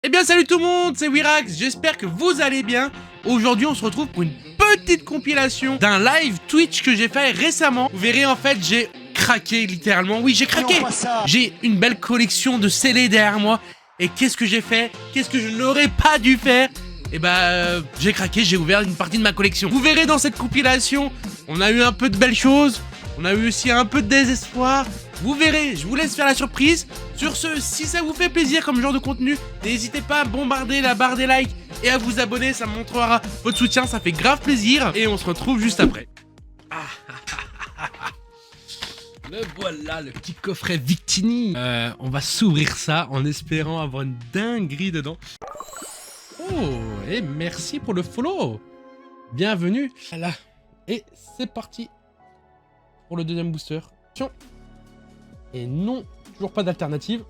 Eh bien salut tout le monde, c'est Wirax, j'espère que vous allez bien. Aujourd'hui on se retrouve pour une petite compilation d'un live Twitch que j'ai fait récemment. Vous verrez en fait j'ai craqué littéralement, oui j'ai craqué. J'ai une belle collection de scellés derrière moi. Et qu'est-ce que j'ai fait? Qu'est-ce que je n'aurais pas dû faire? Et bah j'ai craqué, j'ai ouvert une partie de ma collection. Vous verrez dans cette compilation, on a eu un peu de belles choses. On a eu aussi un peu de désespoir. Vous verrez, je vous laisse faire la surprise. Sur ce, si ça vous fait plaisir comme genre de contenu, n'hésitez pas à bombarder la barre des likes et à vous abonner, ça montrera votre soutien, ça fait grave plaisir. Et on se retrouve juste après. Le voilà, le petit coffret Victini. On va s'ouvrir ça en espérant avoir une dinguerie dedans. Oh, et merci pour le follow. Bienvenue. Voilà. Et c'est parti pour le deuxième booster. Tiens. Et non, toujours pas d'alternative.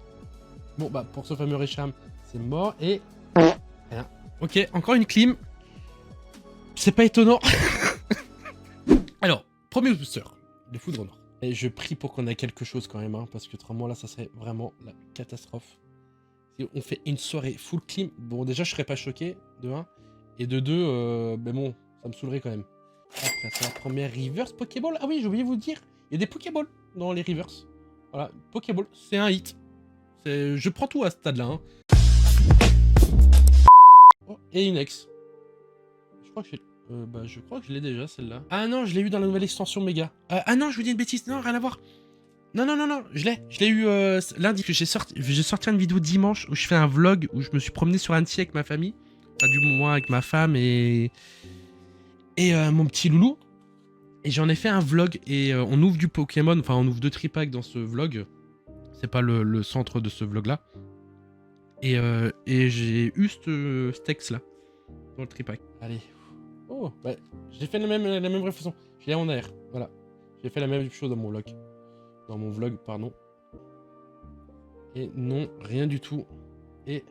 Bon, bah, pour ce fameux Richam, c'est mort. Et... Rien. Ok, encore une clim. C'est pas étonnant. Alors, premier booster. Le foudre noir. Et je prie pour qu'on ait quelque chose quand même, hein, parce que autrement, là, ça serait vraiment la catastrophe. Si on fait une soirée full clim, bon, déjà, je serais pas choqué, de 1. Et de 2, ben bon, ça me saoulerait quand même. Après, c'est la première reverse Pokéball. Ah oui, j'ai oublié de vous dire, il y a des Pokéballs dans les reverse. Voilà, Pokéball, c'est un hit. Je prends tout à ce stade-là. Hein. Oh, et une ex. Je crois que je l'ai déjà, celle-là. Ah non, je l'ai eu dans la nouvelle extension méga. Ah non, je vous dis une bêtise. Non, rien à voir. Non, je l'ai eu lundi. J'ai sorti une vidéo dimanche où je fais un vlog où je me suis promené sur Annecy avec ma famille. Enfin, du moins avec ma femme et mon petit loulou. Et j'en ai fait un vlog et on ouvre du Pokémon, enfin on ouvre 2 tripacks dans ce vlog. C'est pas le centre de ce vlog là. Et j'ai eu ce texte là dans le tripack. Allez. Oh, bah, j'ai fait la même façon. Je l'ai en air, voilà. J'ai fait la même chose dans mon vlog. Dans mon vlog, pardon. Et non, rien du tout. Et...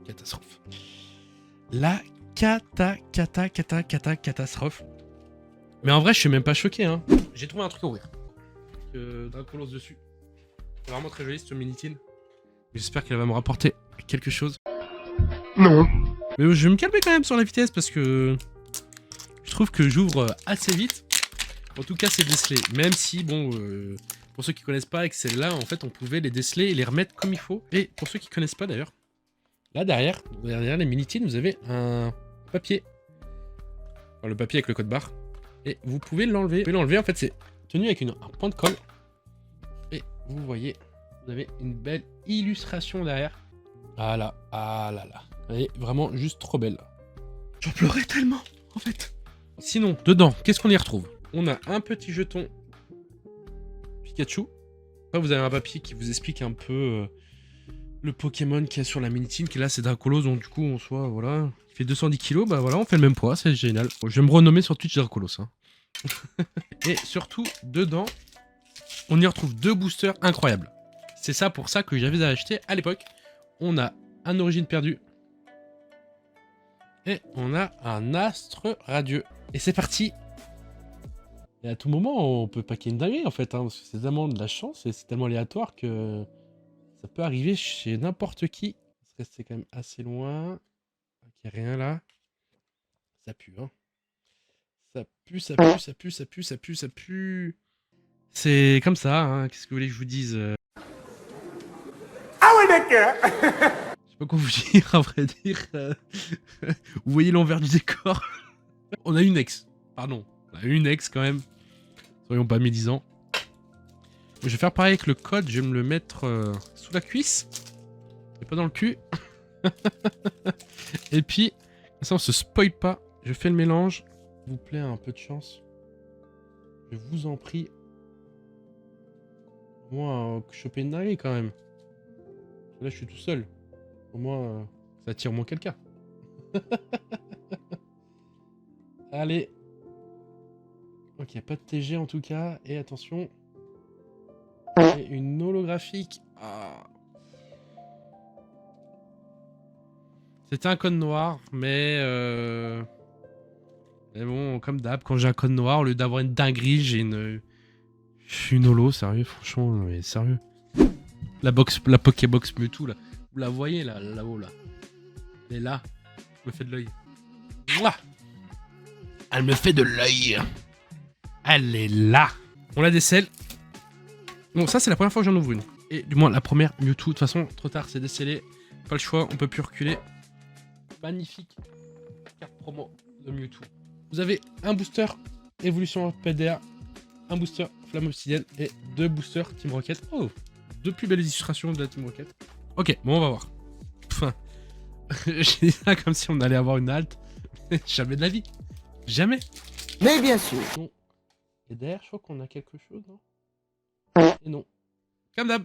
catastrophe. La catastrophe. Mais en vrai, je suis même pas choqué, hein. J'ai trouvé un truc à ouvrir. Dracolos dessus. C'est vraiment très joli, ce Minitin. J'espère qu'elle va me rapporter quelque chose. Non. Mais je vais me calmer quand même sur la vitesse parce que je trouve que j'ouvre assez vite. En tout cas, c'est décelé. Même si, bon, pour ceux qui connaissent pas, avec celle-là, en fait, on pouvait les déceler et les remettre comme il faut. Et pour ceux qui connaissent pas d'ailleurs, là derrière les Minitines, vous avez un papier. Enfin, le papier avec le code barre. Et vous pouvez l'enlever. Vous pouvez l'enlever, en fait, c'est tenu avec un point de colle. Et vous voyez, vous avez une belle illustration derrière. Ah là, ah là là. Elle est vraiment juste trop belle. J'en pleurais tellement, en fait. Sinon, dedans, qu'est-ce qu'on y retrouve? On a un petit jeton Pikachu. Après, vous avez un papier qui vous explique un peu le Pokémon qu'il y a sur la Minitine, qui là, c'est Dracolos, donc du coup, on soit, voilà, il fait 210 kg, bah voilà, on fait le même poids, c'est génial. Bon, je vais me renommer sur Twitch Dracolos. Hein. Et surtout, dedans, on y retrouve 2 boosters incroyables. C'est ça pour ça que j'avais acheté à l'époque. On a un Origine perdue. Et on a un Astre radieux. Et c'est parti. Et à tout moment, on peut paquer une dinguerie en fait. Hein, parce que c'est tellement de la chance et c'est tellement aléatoire que ça peut arriver chez n'importe qui. On va rester quand même assez loin. Ok, rien là. Ça pue, hein. Ça pue, ça pue, ça pue, ça pue, ça pue, ça pue. C'est comme ça, hein. Qu'est-ce que vous voulez que je vous dise Ah ouais, d'accord. Je sais pas quoi vous dire, à vrai dire. Vous voyez l'envers du décor. On a une ex. Pardon. On a une ex quand même. Soyons pas médisants. Je vais faire pareil avec le code. Je vais me le mettre sous la cuisse. Et pas dans le cul. Et puis, comme ça on se spoil pas. Je fais le mélange. S'il vous plaît, un peu de chance. Je vous en prie. Au moins, choper une dinguerie quand même. Là, je suis tout seul. Au moins, ça attire moins quelqu'un. Allez. Ok, pas de TG en tout cas. Et attention. Et une holographique. Ah. C'était un code noir, mais bon, comme d'hab, quand j'ai un code noir, au lieu d'avoir une dinguerie, j'ai une holo, sérieux, franchement, mais sérieux. La Pokébox Mewtwo, là. Vous la voyez, là, là-haut, là. Elle est là. Elle me fait de l'œil. Mouah. Elle me fait de l'œil. Elle est là. On la décèle. Bon, ça, c'est la première fois que j'en ouvre une. Et du moins, la première Mewtwo. De toute façon, trop tard, c'est décellé. Pas le choix, on peut plus reculer. Magnifique carte promo de Mewtwo. Vous avez un booster Évolution PDA, un booster Flamme Obsidienne et 2 boosters Team Rocket. Oh, 2 plus belles illustrations de la Team Rocket. Ok, bon, on va voir. Enfin, j'ai dit ça comme si on allait avoir une halte. Jamais de la vie. Jamais. Mais bien sûr. Bon. Et derrière, je crois qu'on a quelque chose, non? Et non. Comme d'hab.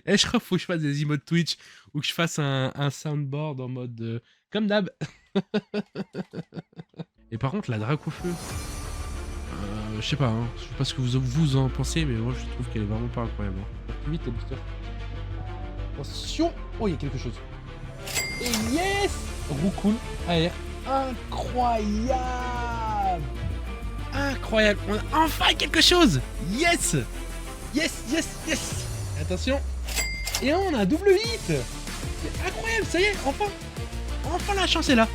Et je crois qu'il faut que je fasse des emotes Twitch ou que je fasse un soundboard en mode comme d'hab. Et par contre, la Dracofeu, je sais pas, hein, je sais pas ce que vous en pensez, mais moi je trouve qu'elle est vraiment pas incroyable. Hein. Plus vite, les boosters. Attention. Oh, il y a quelque chose. Et yes, Roucoule AR. Incroyable. Incroyable. On a enfin quelque chose. Yes. Yes, yes, yes. Attention. Et on a un double hit. C'est incroyable, ça y est, enfin. Enfin la chance est là.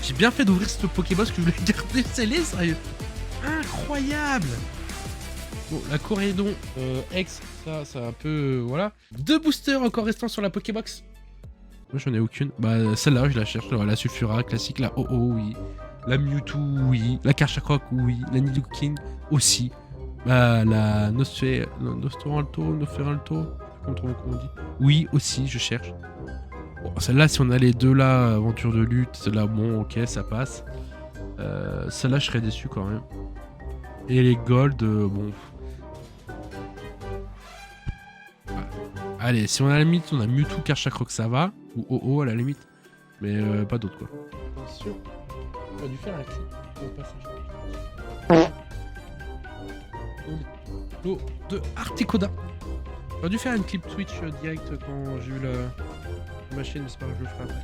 J'ai bien fait d'ouvrir ce Pokébox que je voulais garder scellé, sérieux. Incroyable. Bon, la Corédon X, ça un peu... voilà. 2 boosters encore restants sur la Pokébox. Moi, j'en ai aucune. Bah, celle-là, je la cherche. La Sulfura, classique. La Oh-Oh, oui. La Mewtwo, oui. La Karchakroc, oui. La Nidoking, aussi. Bah, la Noferalto, comment on dit. Oui, aussi, je cherche. Bon, celle-là, si on a les deux là, aventure de lutte, celle-là, bon, ok, ça passe. Celle-là, je serais déçu quand même. Et les gold, bon. Voilà. Allez, si on a la limite, on a Mewtwo, Karchakroc, ça va. Ou Oh-Oh à la limite. Mais pas d'autre quoi. Attention, on a dû faire un clip au passage. L'eau de Articoda. J'aurais dû faire une clip Twitch direct quand j'ai eu la machine, mais c'est pas grave, je le ferai après.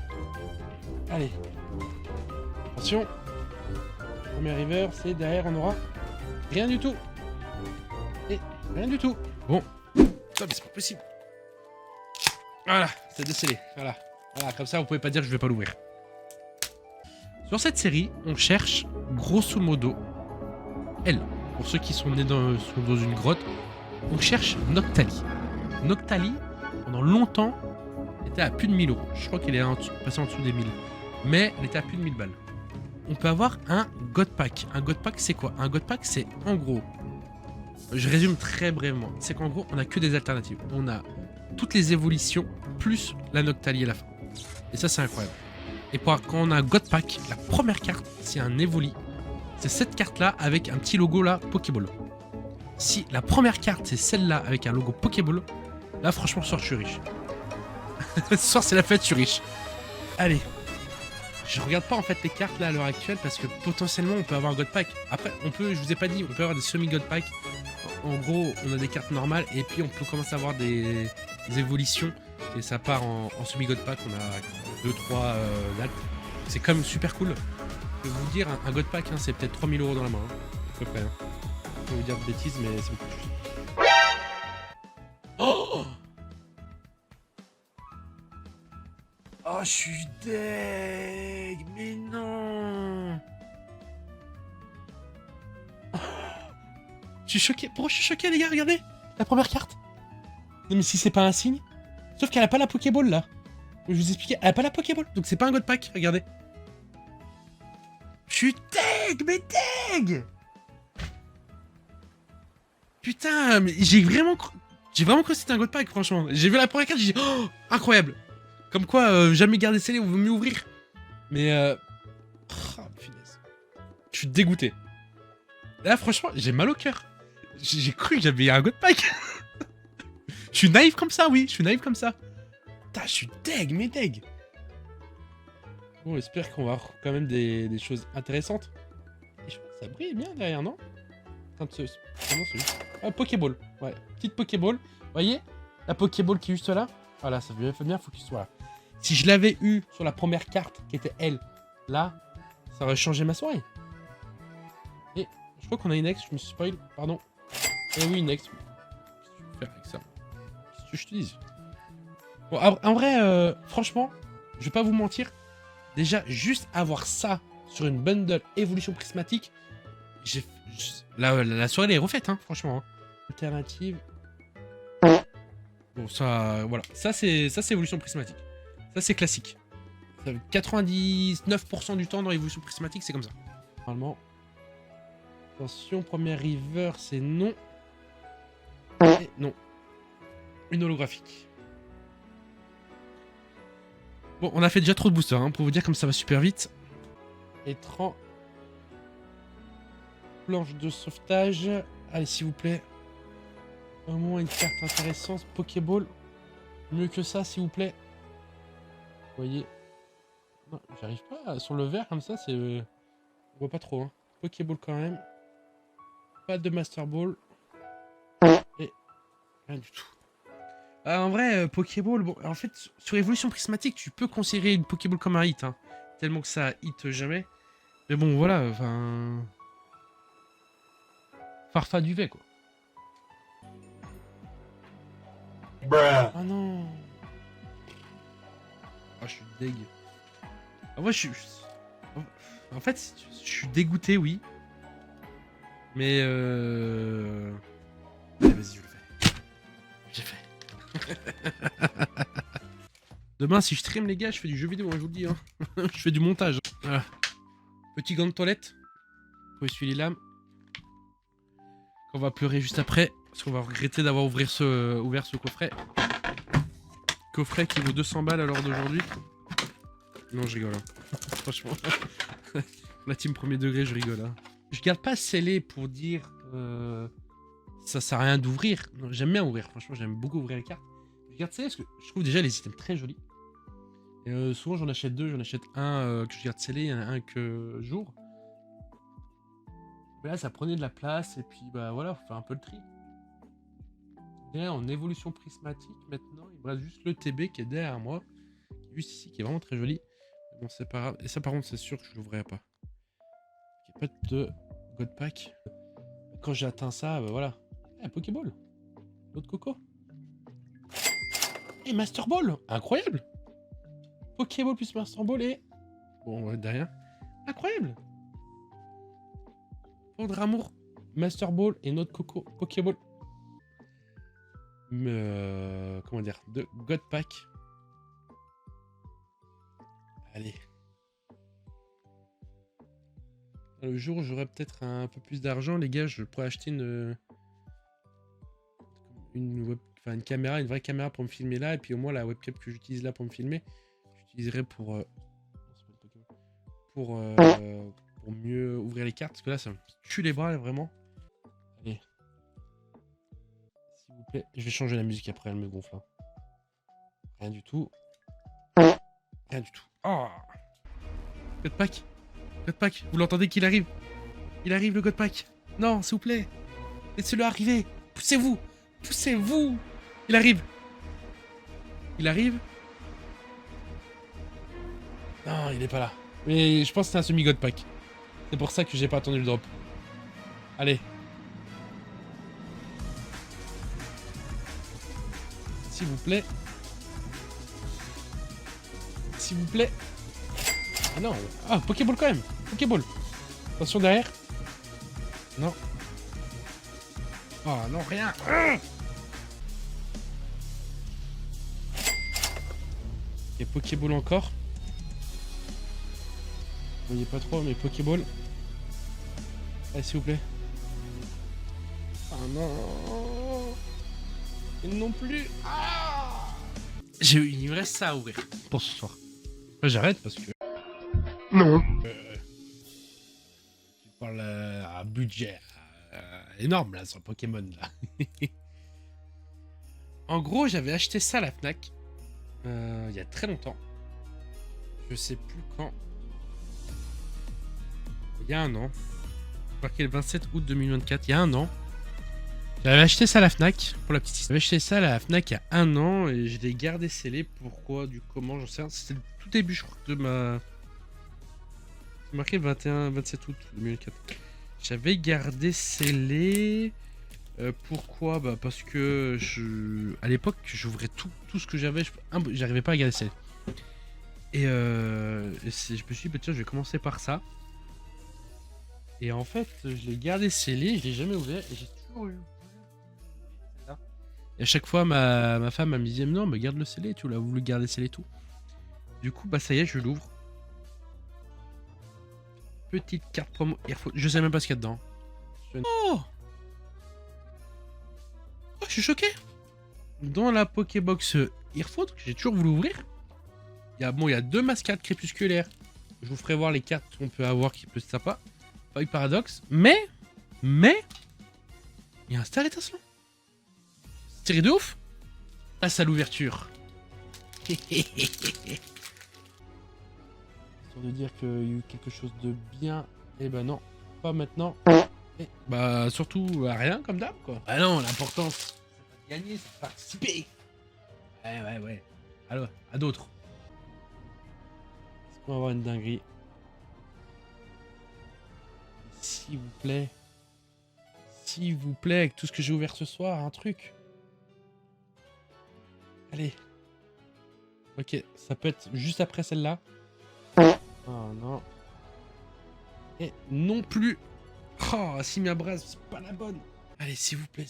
Allez. Attention. Premier river, c'est derrière, on aura rien du tout. Et rien du tout. Bon. Ça, mais c'est pas possible. Voilà, c'est décellé. Voilà. Voilà, comme ça, vous pouvez pas dire que je vais pas l'ouvrir. Sur cette série, on cherche, grosso modo, elle. Pour ceux qui sont nés sont dans une grotte, on cherche Noctali. Noctali, pendant longtemps, était à plus de 1000 €. Je crois qu'elle est passée en dessous des 1000. Mais elle était à plus de 1000 balles. On peut avoir un God Pack. Un God Pack, c'est quoi? Un God Pack, c'est en gros... Je résume très brièvement. C'est qu'en gros, on a que des alternatives. On a toutes les évolutions, plus la Noctali à la fin. Et ça, c'est incroyable. Et quand on a un God Pack, la première carte, c'est un Evoli. C'est cette carte-là avec un petit logo là, Pokéball. Si la première carte, c'est celle-là avec un logo Pokéball, là, franchement, ce soir, je suis riche. Ce soir, c'est la fête, je suis riche. Allez. Je regarde pas en fait les cartes là à l'heure actuelle parce que potentiellement on peut avoir un God Pack. Après, on peut, je vous ai pas dit, on peut avoir des semi-God Pack. En gros, on a des cartes normales et puis on peut commencer à avoir des évolutions. Et ça part en semi-God Pack. On a 2-3 dates. C'est quand même super cool. Je vais vous dire, un God Pack, hein, c'est peut-être 3000 € dans la main. Hein, à peu près. Hein. Je vais vous dire de bêtises, mais c'est beaucoup plus. Oh! Oh, je suis deg. Mais non. Je suis choqué. Pourquoi je suis choqué, les gars? Regardez. La première carte. Non, mais si c'est pas un signe. Sauf qu'elle a pas la Pokéball, là. Je vous expliquais. Elle a pas la Pokéball. Donc c'est pas un God Pack. Regardez. Je suis deg. Mais deg. Putain, mais j'ai vraiment cru que c'était un God Pack, franchement. J'ai vu la première carte, j'ai dit, oh, incroyable. Comme quoi, jamais garder scellé, on veut mieux ouvrir. Mais oh, punaise. Je suis dégoûté. Là, franchement, j'ai mal au cœur. J'ai cru que j'avais un God Pack. Je suis naïf comme ça, oui. Je suis naïf comme ça. Putain, je suis deg, mais deg. Bon, j'espère qu'on va avoir quand même des choses intéressantes. Et je crois que ça brille bien derrière, non? Non, c'est lui. Ah, Pokéball. Ouais, petite Pokéball. Vous voyez? La Pokéball qui est juste là. Voilà, ça fait bien focus. Voilà. Si je l'avais eu sur la première carte, qui était elle, là, ça aurait changé ma soirée. Et je crois qu'on a une ex, je me suis spoil, pardon. Et oui, une ex. faire avec ça. Qu'est-ce que je te dis? Bon, en vrai, franchement, je vais pas vous mentir. Déjà, juste avoir ça sur une bundle évolution prismatique, la soirée elle est refaite, hein, franchement. Hein. Alternative. Bon, ça, voilà. Ça, c'est évolution prismatique. Ça, c'est classique. 99% du temps dans l'évolution prismatique, c'est comme ça. Normalement. Attention, première river, c'est non. Et non. Une holographique. Bon, on a fait déjà trop de boosters, hein, pour vous dire comme ça va super vite. Étrange. Planche de sauvetage. Allez, s'il vous plaît. Au moins une carte intéressante. Pokéball. Mieux que ça, s'il vous plaît. Vous voyez. Non, j'arrive pas. Sur le vert, comme ça, c'est... On voit pas trop. Hein. Pokéball quand même. Pas de Master Ball. Et rien du tout. En vrai, Pokéball, bon, en fait, sur Évolution Prismatique, tu peux considérer une Pokéball comme un hit. Hein, tellement que ça hit jamais. Mais bon, voilà, enfin... Farfa duvet, quoi. Bruh. Ah non. Ah, je suis deg. Ah, moi, En fait, je suis dégoûté, oui. Mais allez, vas-y, je le fais. J'ai fait. Demain, si je stream, les gars, je fais du jeu vidéo, hein, je vous le dis. Hein. Je fais du montage. Voilà. Petit gant de toilette. Pour essuyer les lames. On va pleurer juste après. Parce qu'on va regretter d'avoir ouvert ce coffret. Coffret qui vaut 200 balles à l'heure d'aujourd'hui. Non, je rigole. Hein. Franchement. La team premier degré, je rigole. Hein. Je garde pas scellé pour dire ça sert à rien d'ouvrir. J'aime bien ouvrir, franchement, j'aime beaucoup ouvrir les cartes. Je garde scellé parce que je trouve déjà les items très jolis. Et souvent j'en achète deux, j'en achète un que je garde scellé, un que j'ouvre. Mais là ça prenait de la place et puis bah voilà, faut faire un peu le tri. Derrière en évolution prismatique, maintenant il me reste juste le TB qui est derrière moi. Juste ici, qui est vraiment très joli. Mais bon, c'est pas grave. Et ça par contre c'est sûr que je l'ouvrirai pas. Il n'y a pas de God Pack. Quand j'ai atteint ça, bah voilà. Eh, Pokéball. L'autre coco. Et Master Ball. Incroyable. Pokéball plus Master Ball et... Bon, derrière. Incroyable. Pondre Amour, Master Ball et notre coco Pokéball. Comment dire, de God Pack. Allez. Le jour où j'aurai peut-être un peu plus d'argent, les gars, je pourrais acheter une caméra, une vraie caméra pour me filmer là, et puis au moins la webcam que j'utilise là pour me filmer, j'utiliserai pour mieux ouvrir les cartes, parce que là ça me tue les bras vraiment. Allez, s'il vous plaît, je vais changer la musique après, elle me gonfle. Hein. Rien du tout. Rien du tout. Oh, God Pack. God Pack, vous l'entendez qu'il arrive? Il arrive le God Pack. Non, s'il vous plaît. Laissez-le arriver. Poussez-vous. Poussez-vous. Il arrive. Il arrive. Non, il est pas là. Mais je pense que c'est un semi-God Pack. C'est pour ça que j'ai pas attendu le drop. Allez. S'il vous plaît. S'il vous plaît. Ah non. Ah, Pokéball quand même. Pokéball. Attention derrière. Non. Oh non, rien. Il y a Pokéball encore. Vous voyez pas trop, mais Pokéball. Allez, s'il vous plaît. Oh non. Et non plus. Ah, il me reste ça à ouvrir pour ce soir. J'arrête parce que... Non. Tu parles à budget énorme là sur Pokémon là. En gros, j'avais acheté ça à la Fnac il y a très longtemps. Je sais plus quand. Il y a un an. Marqué le 27 août 2024. Il y a un an. J'avais acheté ça à la Fnac pour la petite histoire. J'avais acheté ça à la Fnac il y a un an et je l'ai gardé scellé. Pourquoi, du comment, j'en sais rien. C'était le tout début, je crois, de ma. Marqué le 27 août 2004. J'avais gardé scellé. Pourquoi? Bah parce que à l'époque, j'ouvrais tout ce que j'avais. J'arrivais pas à garder scellé. Et je me suis dit, bah, tiens, je vais commencer par ça. Et en fait, je l'ai gardé scellé, je l'ai jamais ouvert et j'ai toujours eu. Et à chaque fois, ma femme elle me disait, non, mais garde le scellé, tu l'as voulu garder scellé et tout. Du coup, bah ça y est, je l'ouvre. Petite carte promo. Je sais même pas ce qu'il y a dedans. Oh! Oh, je suis choqué! Dans la Pokébox Earthfoot, que j'ai toujours voulu ouvrir, il y a 2 mascades crépusculaires. Je vous ferai voir les cartes qu'on peut avoir qui peut être sympa. Pas eu paradoxe. Mais, il y a un star étincelant. Tiré de ouf. Passe à l'ouverture. Histoire de dire qu'il y a eu quelque chose de bien. Eh ben non, pas maintenant. Et bah surtout rien comme d'hab quoi. Ah non, l'important c'est pas de gagner, c'est de participer. Ouais. Alors, à d'autres. Est-ce qu'on va avoir une dinguerie? S'il vous plaît. S'il vous plaît, avec tout ce que j'ai ouvert ce soir, un truc. Allez. Ok, ça peut être juste après celle-là. Oh non. Et non plus. Oh, si ma brasse, c'est pas la bonne. Allez, s'il vous plaît.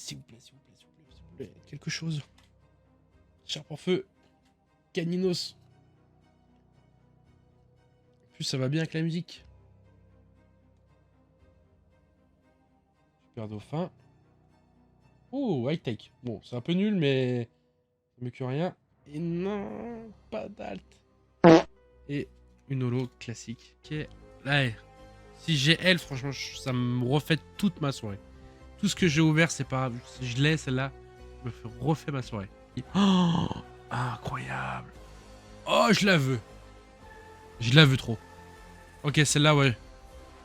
Quelque chose. Charpe en feu. Caninos. En plus, ça va bien avec la musique. Super dauphin. Oh, high tech. Bon, c'est un peu nul, mais mieux que rien. Et non, pas d'alt. Et une holo classique. Ok. Là, si j'ai elle, franchement, ça me refait toute ma soirée. Tout ce que j'ai ouvert, c'est pas grave. Si je l'ai, celle-là, je me refais ma soirée. Oh, incroyable. Oh, je la veux. Je la veux trop. Ok, celle-là, ouais.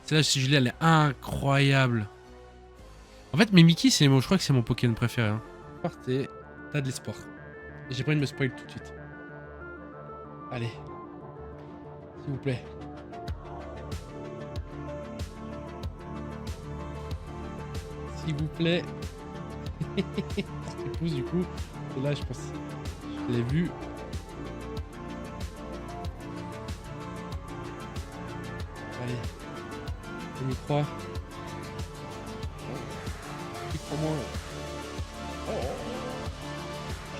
Celle-là, si je l'ai, elle est incroyable. En fait, mais Mickey, je crois que c'est mon Pokémon préféré. Hein. Partez, t'as de l'espoir. J'ai pas envie de me spoil tout de suite. Allez. S'il vous plaît. S'il vous plaît. Je pousse du coup. Et là, je pense. Je l'ai vu. Allez. Je m'y crois. Crois-moi. Oh.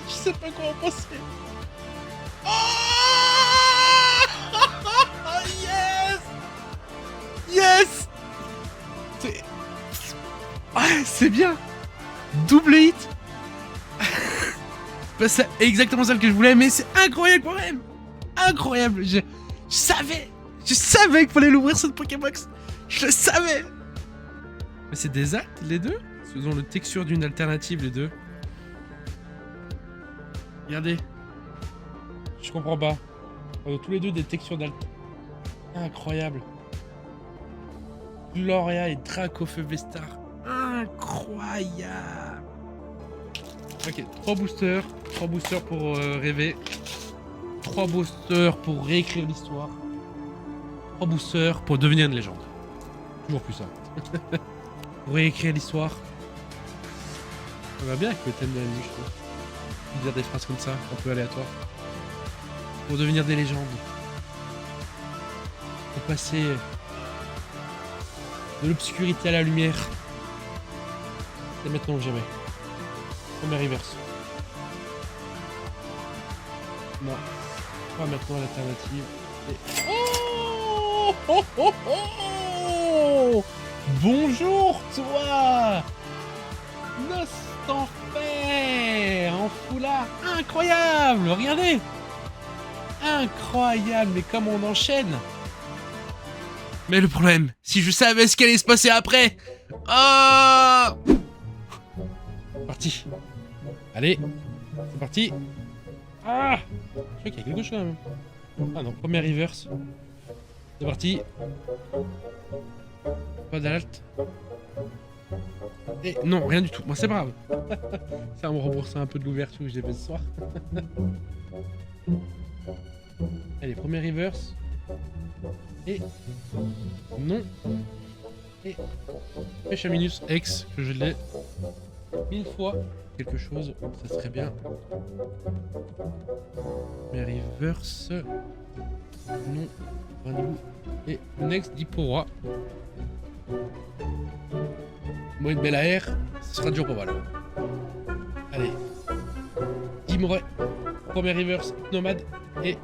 Je sais pas quoi en penser. Oh yes. Yes. C'est bien. Double hit. Bah, c'est exactement celle que je voulais, mais c'est incroyable quand même. Incroyable. Je savais qu'il fallait l'ouvrir cette Pokébox. Je le savais. Mais c'est des actes les deux. Ils ont le texture d'une alternative les deux. Regardez. Je comprends pas. On a tous les deux des textures d'alt. Incroyable. Gloria et Dracofeu Vestar. Incroyable. Ok, 3 boosters. 3 boosters pour rêver. 3 boosters pour réécrire l'histoire. 3 boosters pour devenir une légende. Toujours plus ça. Pour réécrire l'histoire. Ça va bien avec le thème de la musique, je trouve. Dire des phrases comme ça, un peu aléatoires. Pour devenir des légendes. Pour passer de l'obscurité à la lumière. C'est maintenant ou jamais. Première reverse. Non. Pas maintenant l'alternative. Et... Oh, oh, oh, oh. Bonjour toi Nostanfer en foulard. Incroyable. Regardez. Incroyable. Mais comme on enchaîne. Mais le problème, si je savais ce qui allait se passer après. Oh. Parti. Allez. C'est parti. Ah. Je crois qu'il y a quelque chose quand même. Ah non, première reverse. C'est parti. Pas d'alt. Et non, rien du tout. Moi, c'est pas grave. Ça va me rembourser un peu de l'ouverture que j'ai fait ce soir. Allez, première reverse. Et... non. Et... Pêche à minus X, que je l'ai. 1000 fois quelque chose, ça serait bien. Mais reverse. Non. Rendez-vous. Et next Dipora. Moi une belle AR, ce sera dur pour mal. Allez. Dimore. Premier reverse, nomade. Et.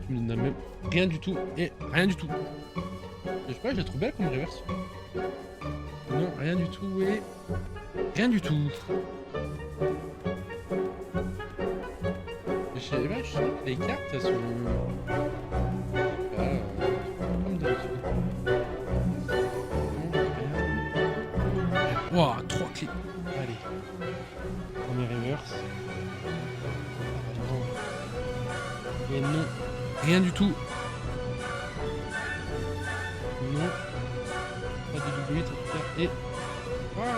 Tu n'as même rien du tout. Et rien du tout. Je sais pas, je la trouve belle comme reverse. Non, rien du tout et. Rien du tout. Je sais pas, les cartes elles sont. Voilà, comme d'habitude. Wouah, 3 clés. Allez. Premier reverse. Et non. Rien du tout. Non. Pas de W8 en tout cas. Et. Voilà.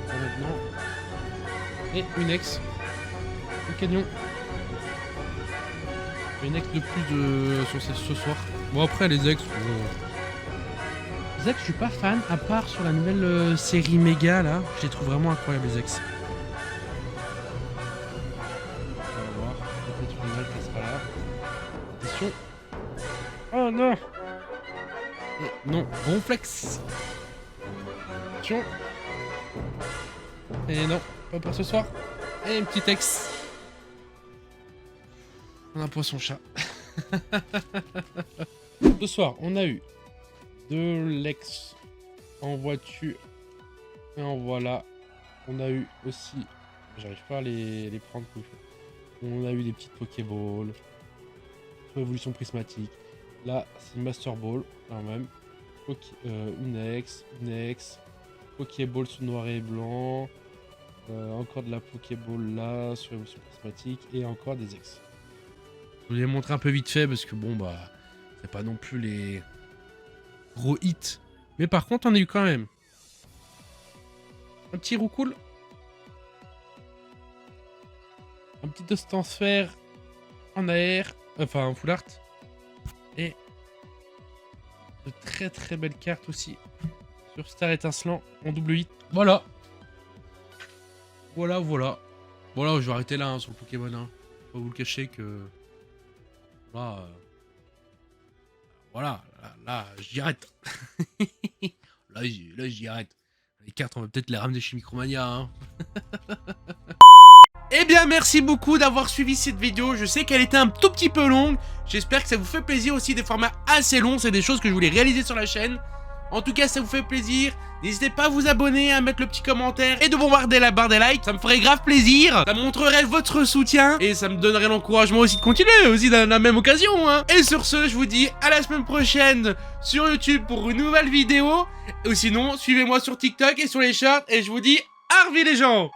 Maintenant. Et une ex. Le canyon. Une ex de plus sur ce soir. Bon après les ex. Les ex je suis pas fan à part sur la nouvelle série méga là. Je les trouve vraiment incroyables les ex. On va voir. Peut-être une nouvelle qui sera là. Attention. Oh non. Et non. Ronflex. Attention. Et non. Pas pour ce soir. Et une petite ex. On a un poisson chat. Ce soir, on a eu de l'ex en voiture. Et en voilà. On a eu aussi. J'arrive pas à les prendre. On a eu des petites Pokéballs. Sur évolution prismatique. Là, c'est Master Ball. Quand même. Une ex. Pokéball sous noir et blanc. Encore de la Pokéball là. Sur évolution prismatique. Et encore des ex. Je vous ai montré un peu vite fait parce que bon bah c'est pas non plus les gros hits. Mais par contre on a eu quand même un petit roucoule. Un petit Ostansfer en AR. Enfin en full art. Et de très très belles cartes aussi. Sur Star étincelant en double hit. Voilà. Voilà. Voilà, je vais arrêter là hein, sur le Pokémon. Hein. Pas vous le cacher que. Là, voilà, là j'y arrête. là j'y arrête. Les cartes, on va peut-être les ramener chez Micromania. Hein. Eh bien, merci beaucoup d'avoir suivi cette vidéo. Je sais qu'elle était un tout petit peu longue. J'espère que ça vous fait plaisir aussi, des formats assez longs. C'est des choses que je voulais réaliser sur la chaîne. En tout cas, ça vous fait plaisir. N'hésitez pas à vous abonner, à mettre le petit commentaire et de bombarder la barre des likes. Ça me ferait grave plaisir. Ça montrerait votre soutien et ça me donnerait l'encouragement aussi de continuer aussi dans la même occasion. Hein. Et sur ce, je vous dis à la semaine prochaine sur YouTube pour une nouvelle vidéo. Ou sinon, suivez-moi sur TikTok et sur les shorts. Et je vous dis, au revoir les gens.